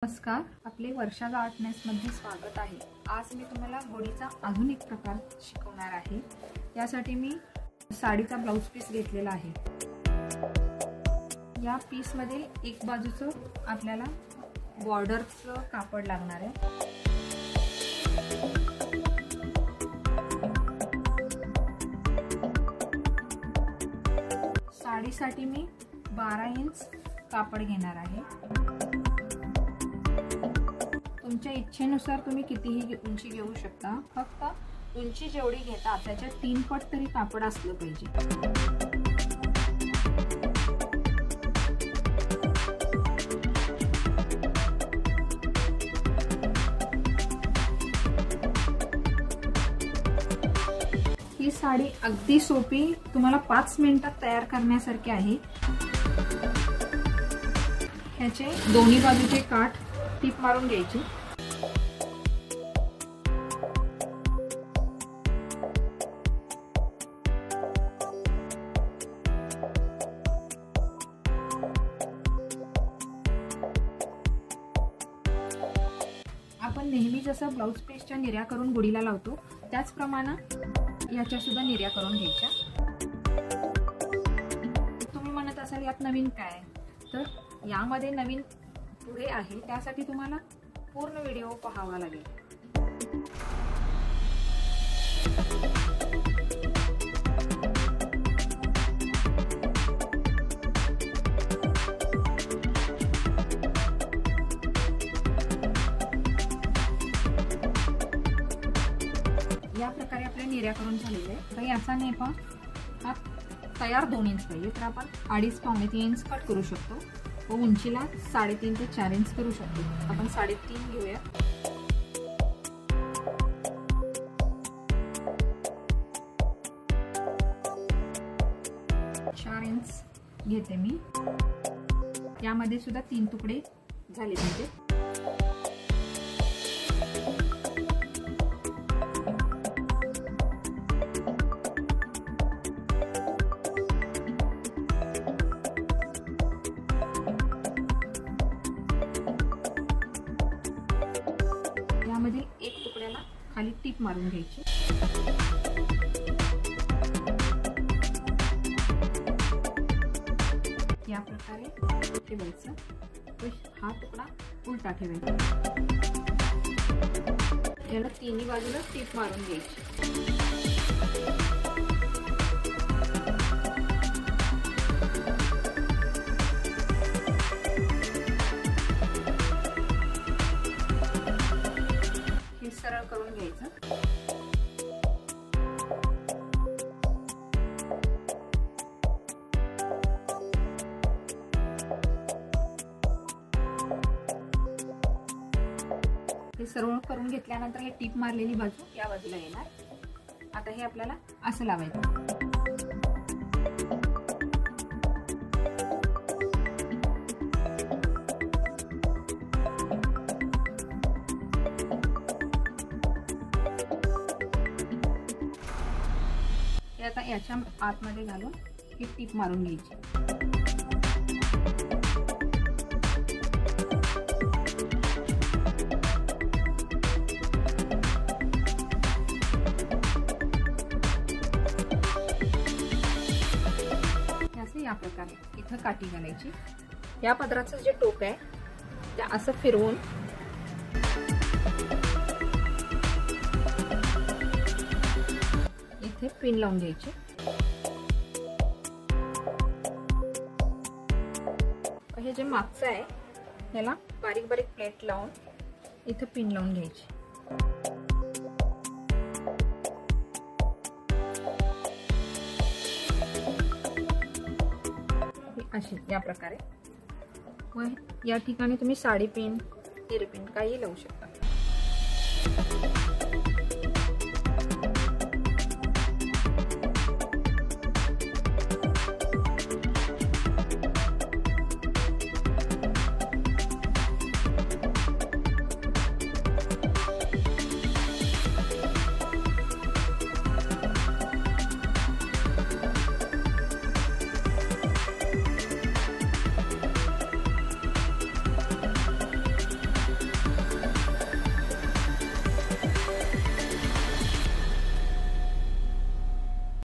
नमस्कार, आपले वर्षा आर्टनेस मध्ये स्वागत आहे। आज मी तुम्हाला होडीचा अजून एक प्रकार शिकवणार आहे। यासाठी मी साडीचा ब्लाउज पीस घेतलेला आहे। या पीस मध्ये एक बाजूचं आपल्याला बॉर्डरचं कापड लागणार आहे। साडीसाठी मी 12 इंच कापड घेणार आहे। तुमच्या इच्छेनुसार तुम्ही कितीही उंची घेऊ शकता, फक्त उंची जेवढी घेता त्याच्या 3 पट तरी कापड असलं पाहिजे। ही साडी अगदी सोपी, तुम्हाला 5 मिनिटात तयार करण्यासारखी आहे। ह्याचे दोन्ही बाजूचे काठ टीप मारून घ्यायची। आपण नेहमी जसं ब्लाउज पीसच्या निर्या करून गुढीला लावतो त्याचप्रमाणे याच्या सुद्धा निर्या करून घ्यायच्या। तुम्ही म्हणत असाल यात नवीन काय, तर यामध्ये नवीन पुढे आहे, त्यासाठी तुम्हाला पूर्ण व्हिडिओ पाहावा लागेल। या प्रकारे आपल्या निर्या करून झालेले आहे। तर याचा नेपा हा तयार 2 इंच पाहिजे, तर आपण 2.5-3 इंच कट करू शकतो व उंचीला 3.5 ते 4 इंच करू शकतो। आपण 3.5 घेऊया। चार इंच घेते मी। यामध्ये सुद्धा 3 तुकडे झाले पाहिजे। यामध्ये एक तुकड्याला खाली टीप मारून घ्यायची। या प्रकारे ठेवायचं, हा तुकडा उलटा ठेवायचा। याला तिन्ही बाजूला टीप मारून घ्यायची। सरळ करून घ्यायचं। हे सरळ करून घेतल्यानंतर हे टीप मारलेली बाजू या बाजूला येणार। आता हे आपल्याला असं लावायचं। आता याच्या आतमध्ये घालून ही टीप मारून घ्यायची। याचे या प्रकारे इथं काठी घालायची। या पदराचं जे टोक आहे ते असं फिरवून इथे पिन लावून घ्यायची। हे जे मागचं आहे याला बारीक बारीक प्लेट लावून इथे पिन लावून घ्यायची। अशी या प्रकारे, व या ठिकाणी तुम्ही साडी पिन, हिरे पिन काही लावू शकता।